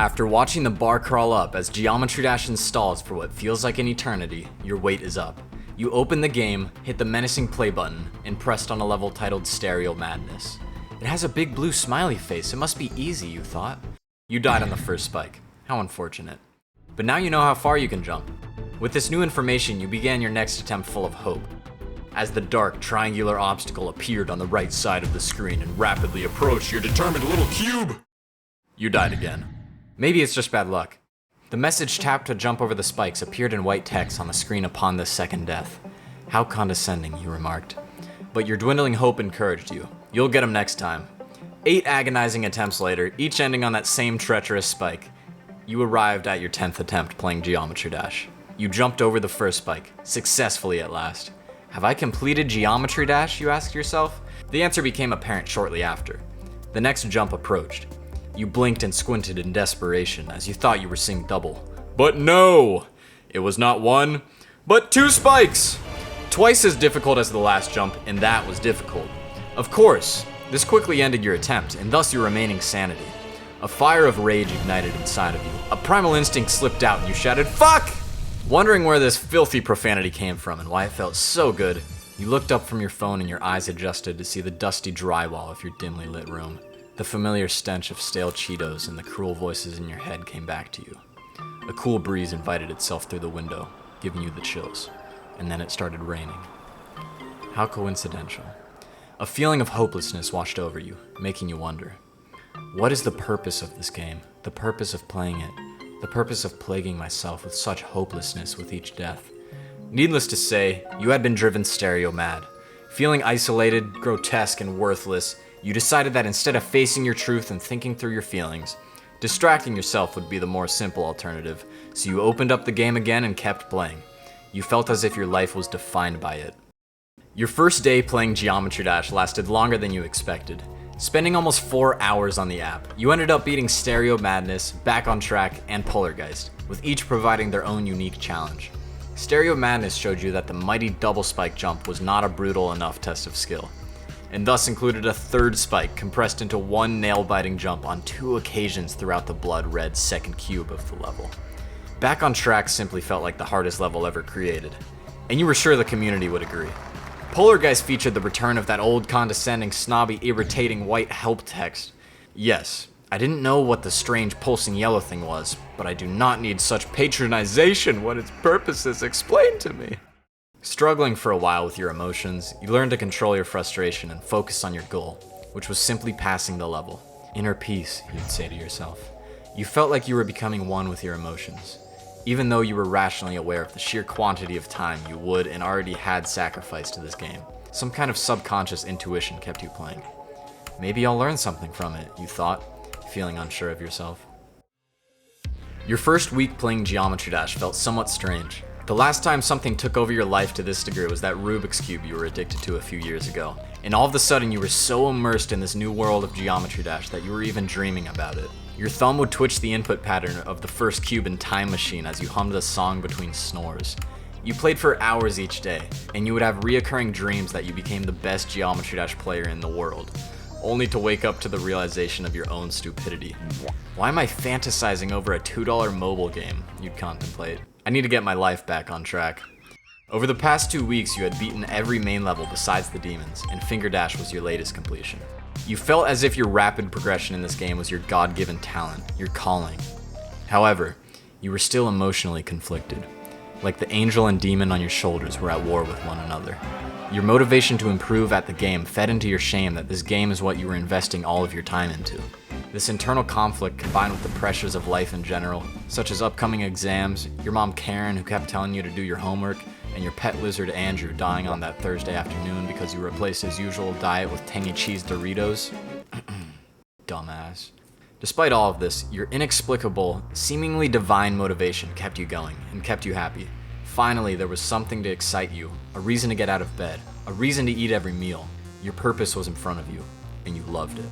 After watching the bar crawl up as Geometry Dash installs for what feels like an eternity, your wait is up. You open the game, hit the menacing play button, and pressed on a level titled Stereo Madness. It has a big blue smiley face, it must be easy, you thought. You died on the first spike. How unfortunate. But now you know how far you can jump. With this new information, you began your next attempt full of hope. As the dark, triangular obstacle appeared on the right side of the screen and rapidly approached your determined little cube, you died again. Maybe it's just bad luck. The message tapped to jump over the spikes appeared in white text on the screen upon this second death. How condescending, you remarked. But your dwindling hope encouraged you. You'll get him next time. 8 agonizing attempts later, each ending on that same treacherous spike, you arrived at your 10th attempt playing Geometry Dash. You jumped over the first spike, successfully at last. Have I completed Geometry Dash, you asked yourself? The answer became apparent shortly after. The next jump approached. You blinked and squinted in desperation as you thought you were seeing double. But no! It was not 1, but 2 spikes! Twice as difficult as the last jump, and that was difficult. Of course, this quickly ended your attempt, and thus your remaining sanity. A fire of rage ignited inside of you. A primal instinct slipped out and you shouted, "Fuck!" Wondering where this filthy profanity came from and why it felt so good, you looked up from your phone and your eyes adjusted to see the dusty drywall of your dimly lit room. The familiar stench of stale Cheetos and the cruel voices in your head came back to you. A cool breeze invited itself through the window, giving you the chills, and then it started raining. How coincidental. A feeling of hopelessness washed over you, making you wonder. What is the purpose of this game? The purpose of playing it? The purpose of plaguing myself with such hopelessness with each death? Needless to say, you had been driven stereo mad. Feeling isolated, grotesque, and worthless, you decided that instead of facing your truth and thinking through your feelings, distracting yourself would be the more simple alternative, so you opened up the game again and kept playing. You felt as if your life was defined by it. Your first day playing Geometry Dash lasted longer than you expected. Spending almost 4 hours on the app, you ended up beating Stereo Madness, Back on Track, and Polargeist, with each providing their own unique challenge. Stereo Madness showed you that the mighty double spike jump was not a brutal enough test of skill, and thus included a third spike compressed into one nail-biting jump on 2 occasions throughout the blood-red second cube of the level. Back on Track simply felt like the hardest level ever created, and you were sure the community would agree. Polargeist featured the return of that old condescending, snobby, irritating white help text. Yes, I didn't know what the strange pulsing yellow thing was, but I do not need such patronization when its purpose is explained to me. Struggling for a while with your emotions, you learned to control your frustration and focus on your goal, which was simply passing the level. Inner peace, you'd say to yourself. You felt like you were becoming one with your emotions, even though you were rationally aware of the sheer quantity of time you would and already had sacrificed to this game. Some kind of subconscious intuition kept you playing. Maybe I'll learn something from it, you thought, feeling unsure of yourself. Your first week playing Geometry Dash felt somewhat strange. The last time something took over your life to this degree was that Rubik's Cube you were addicted to a few years ago. And all of a sudden you were so immersed in this new world of Geometry Dash that you were even dreaming about it. Your thumb would twitch the input pattern of the first cube in Time Machine as you hummed a song between snores. You played for hours each day, and you would have reoccurring dreams that you became the best Geometry Dash player in the world, only to wake up to the realization of your own stupidity. Why am I fantasizing over a $2 mobile game, you'd contemplate. I need to get my life back on track. Over the past 2 weeks, you had beaten every main level besides the demons, and Finger Dash was your latest completion. You felt as if your rapid progression in this game was your God-given talent, your calling. However, you were still emotionally conflicted. Like the angel and demon on your shoulders were at war with one another. Your motivation to improve at the game fed into your shame that this game is what you were investing all of your time into. This internal conflict combined with the pressures of life in general, such as upcoming exams, your mom Karen who kept telling you to do your homework, and your pet lizard Andrew dying on that Thursday afternoon because you replaced his usual diet with tangy cheese Doritos. Dumbass. Despite all of this, your inexplicable, seemingly divine motivation kept you going and kept you happy. Finally, there was something to excite you, a reason to get out of bed, a reason to eat every meal. Your purpose was in front of you, and you loved it.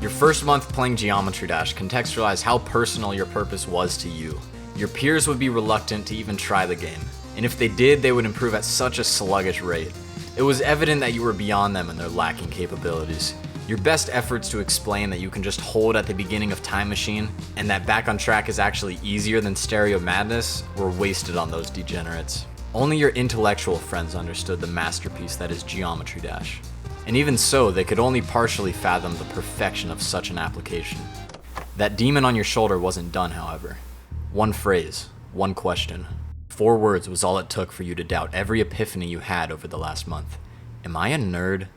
Your first month playing Geometry Dash contextualized how personal your purpose was to you. Your peers would be reluctant to even try the game, and if they did, they would improve at such a sluggish rate. It was evident that you were beyond them in their lacking capabilities. Your best efforts to explain that you can just hold at the beginning of Time Machine and that back on track is actually easier than Stereo Madness were wasted on those degenerates. Only your intellectual friends understood the masterpiece that is Geometry Dash. And even so, they could only partially fathom the perfection of such an application. That demon on your shoulder wasn't done, however. One phrase, one question. 4 words was all it took for you to doubt every epiphany you had over the last month. Am I a nerd?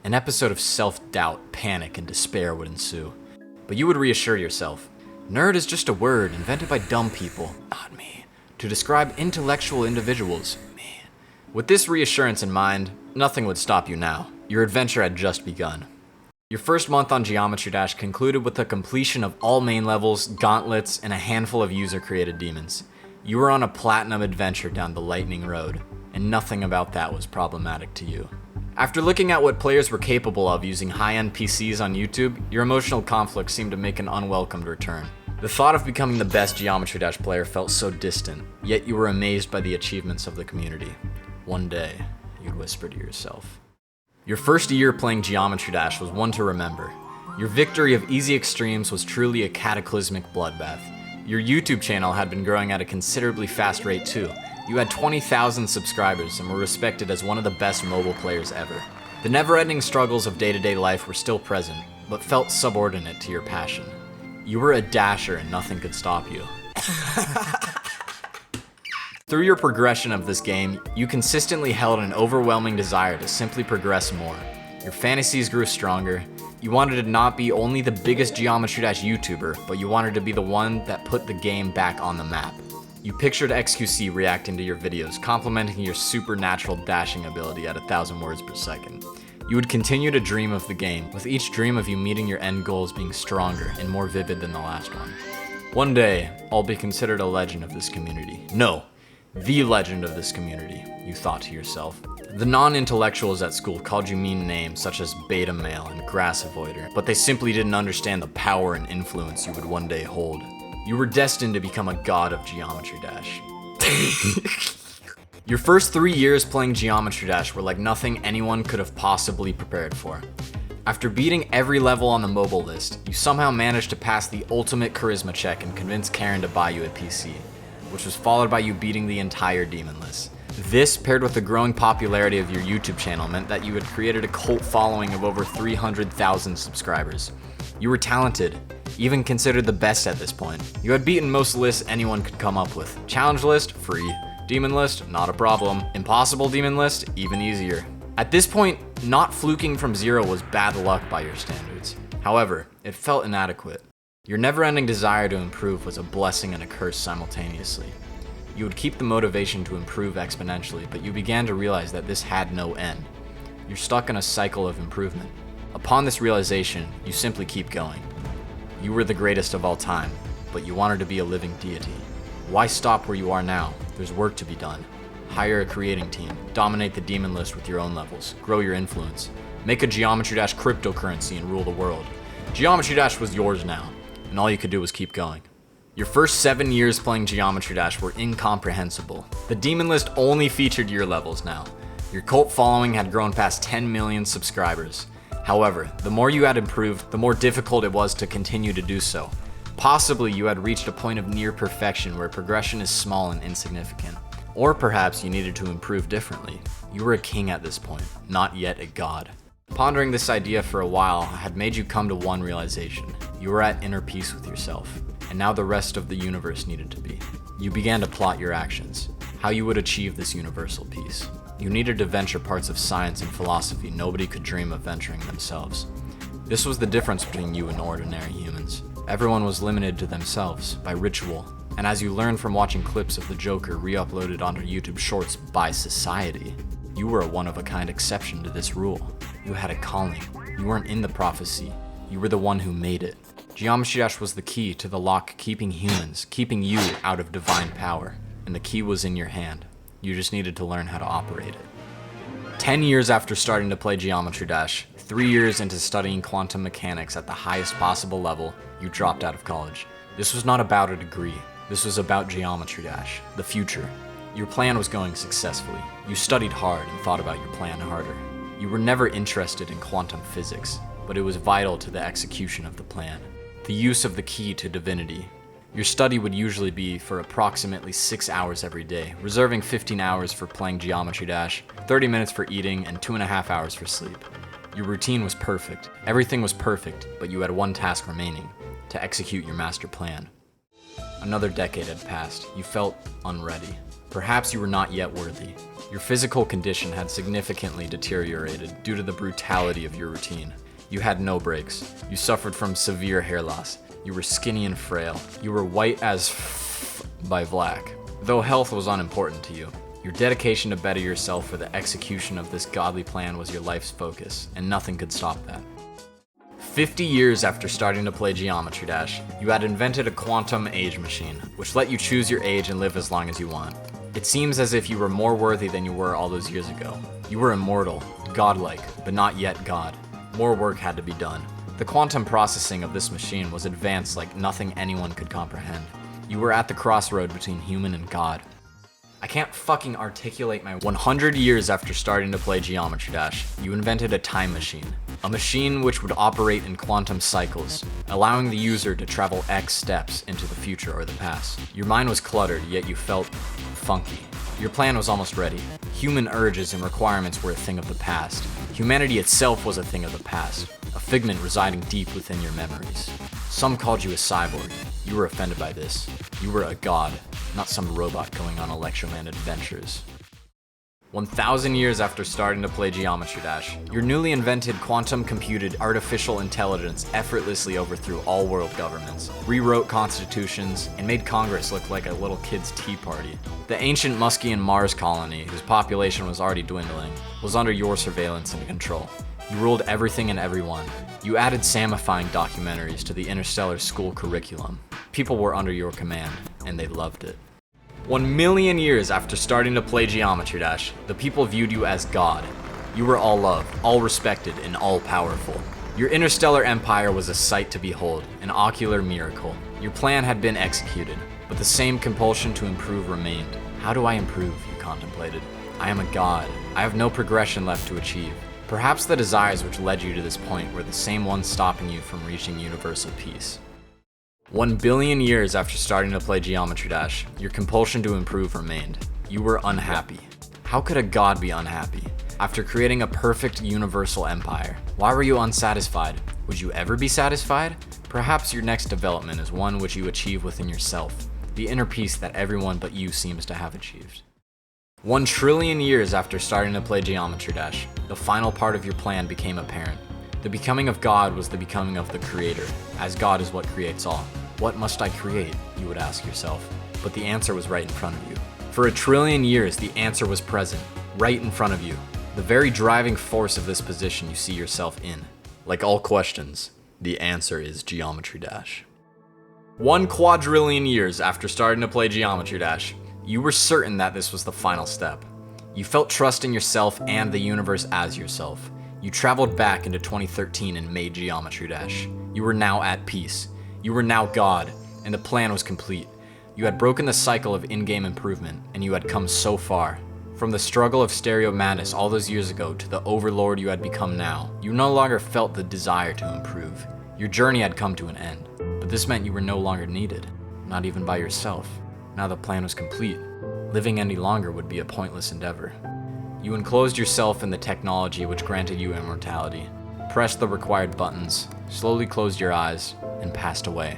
An episode of self-doubt, panic, and despair would ensue. But you would reassure yourself, nerd is just a word invented by dumb people, not me, to describe intellectual individuals, me. With this reassurance in mind, nothing would stop you now. Your adventure had just begun. Your first month on Geometry Dash concluded with the completion of all main levels, gauntlets, and a handful of user-created demons. You were on a platinum adventure down the lightning road, and nothing about that was problematic to you. After looking at what players were capable of using high-end PCs on YouTube, your emotional conflict seemed to make an unwelcomed return. The thought of becoming the best Geometry Dash player felt so distant, yet you were amazed by the achievements of the community. One day, you'd whisper to yourself. Your first year playing Geometry Dash was one to remember. Your victory of Easy Extremes was truly a cataclysmic bloodbath. Your YouTube channel had been growing at a considerably fast rate too. You had 20,000 subscribers and were respected as one of the best mobile players ever. The never-ending struggles of day-to-day life were still present, but felt subordinate to your passion. You were a dasher and nothing could stop you. Through your progression of this game, you consistently held an overwhelming desire to simply progress more. Your fantasies grew stronger. You wanted to not be only the biggest Geometry Dash YouTuber, but you wanted to be the one that put the game back on the map. You pictured XQC reacting to your videos, complimenting your supernatural dashing ability at 1,000 words per second. You would continue to dream of the game, with each dream of you meeting your end goals being stronger and more vivid than the last one. One day, I'll be considered a legend of this community. No, the legend of this community, you thought to yourself. The non-intellectuals at school called you mean names such as beta male and grass avoider, but they simply didn't understand the power and influence you would one day hold. You were destined to become a god of Geometry Dash. Your first 3 years playing Geometry Dash were like nothing anyone could have possibly prepared for. After beating every level on the mobile list, you somehow managed to pass the ultimate charisma check and convince Karen to buy you a PC, which was followed by you beating the entire demon list. This, paired with the growing popularity of your YouTube channel, meant that you had created a cult following of over 300,000 subscribers. You were talented, even considered the best at this point. You had beaten most lists anyone could come up with. Challenge list, free. Demon list, not a problem. Impossible demon list, even easier. At this point, not fluking from 0 was bad luck by your standards. However, it felt inadequate. Your never-ending desire to improve was a blessing and a curse simultaneously. You would keep the motivation to improve exponentially, but you began to realize that this had no end. You're stuck in a cycle of improvement. Upon this realization, you simply keep going. You were the greatest of all time, but you wanted to be a living deity. Why stop where you are now? There's work to be done. Hire a creating team, dominate the demon list with your own levels, grow your influence, make a Geometry Dash cryptocurrency and rule the world. Geometry Dash was yours now, and all you could do was keep going. Your first 7 years playing Geometry Dash were incomprehensible. The demon list only featured your levels now. Your cult following had grown past 10 million subscribers. However, the more you had improved, the more difficult it was to continue to do so. Possibly you had reached a point of near perfection where progression is small and insignificant. Or perhaps you needed to improve differently. You were a king at this point, not yet a god. Pondering this idea for a while had made you come to one realization. You were at inner peace with yourself, and now the rest of the universe needed to be. You began to plot your actions, how you would achieve this universal peace. You needed to venture parts of science and philosophy nobody could dream of venturing themselves. This was the difference between you and ordinary humans. Everyone was limited to themselves by ritual, and as you learned from watching clips of the Joker re-uploaded onto YouTube Shorts by society, you were a one-of-a-kind exception to this rule. You had a calling. You weren't in the prophecy. You were the one who made it. Geometry Dash was the key to the lock keeping humans, keeping you out of divine power, and the key was in your hand. You just needed to learn how to operate it. 10 years after starting to play Geometry Dash, 3 years into studying quantum mechanics at the highest possible level, you dropped out of college. This was not about a degree. This was about Geometry Dash, the future. Your plan was going successfully. You studied hard and thought about your plan harder. You were never interested in quantum physics, but it was vital to the execution of the plan. The use of the key to divinity. Your study would usually be for approximately 6 hours every day, reserving 15 hours for playing Geometry Dash, 30 minutes for eating, and 2.5 hours for sleep. Your routine was perfect. Everything was perfect, but you had one task remaining: to execute your master plan. Another decade had passed. You felt unready. Perhaps you were not yet worthy. Your physical condition had significantly deteriorated due to the brutality of your routine. You had no breaks. You suffered from severe hair loss. You were skinny and frail. You were white as by black. Though health was unimportant to you, your dedication to better yourself for the execution of this godly plan was your life's focus, and nothing could stop that. 50 years after starting to play Geometry Dash, you had invented a quantum age machine, which let you choose your age and live as long as you want. It seems as if you were more worthy than you were all those years ago. You were immortal, godlike, but not yet God. More work had to be done. The quantum processing of this machine was advanced like nothing anyone could comprehend. You were at the crossroad between human and God. I can't fucking articulate my 100 years after starting to play Geometry Dash, you invented a time machine. A machine which would operate in quantum cycles, allowing the user to travel X steps into the future or the past. Your mind was cluttered, yet you felt funky. Your plan was almost ready. Human urges and requirements were a thing of the past. Humanity itself was a thing of the past, a figment residing deep within your memories. Some called you a cyborg. You were offended by this. You were a god, not some robot going on Electroland adventures. 1,000 years after starting to play Geometry Dash, your newly invented quantum-computed artificial intelligence effortlessly overthrew all world governments, rewrote constitutions, and made Congress look like a little kid's tea party. The ancient Muskian Mars colony, whose population was already dwindling, was under your surveillance and control. You ruled everything and everyone. You added samifying documentaries to the interstellar school curriculum. People were under your command, and they loved it. 1,000,000 years after starting to play Geometry Dash, the people viewed you as God. You were all loved, all respected, and all powerful. Your interstellar empire was a sight to behold, an ocular miracle. Your plan had been executed, but the same compulsion to improve remained. How do I improve, you contemplated? I am a god. I have no progression left to achieve. Perhaps the desires which led you to this point were the same ones stopping you from reaching universal peace. 1,000,000,000 years after starting to play Geometry Dash, your compulsion to improve remained. You were unhappy. How could a god be unhappy? After creating a perfect universal empire, why were you unsatisfied? Would you ever be satisfied? Perhaps your next development is one which you achieve within yourself, the inner peace that everyone but you seems to have achieved. 1,000,000,000,000 years after starting to play Geometry Dash, the final part of your plan became apparent. The becoming of God was the becoming of the Creator, as God is what creates all. What must I create, you would ask yourself, but the answer was right in front of you. For 1,000,000,000,000 years, the answer was present, right in front of you, the very driving force of this position you see yourself in. Like all questions, the answer is Geometry Dash. 1,000,000,000,000 years after starting to play Geometry Dash, you were certain that this was the final step. You felt trust in yourself and the universe as yourself. You traveled back into 2013 and made Geometry Dash. You were now at peace. You were now God, and the plan was complete. You had broken the cycle of in-game improvement, and you had come so far. From the struggle of stereo madness all those years ago to the overlord you had become now, you no longer felt the desire to improve. Your journey had come to an end, but this meant you were no longer needed, not even by yourself. Now the plan was complete. Living any longer would be a pointless endeavor. You enclosed yourself in the technology which granted you immortality, pressed the required buttons, slowly closed your eyes, and passed away,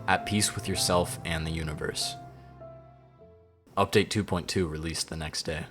at peace with yourself and the universe. Update 2.2 released the next day.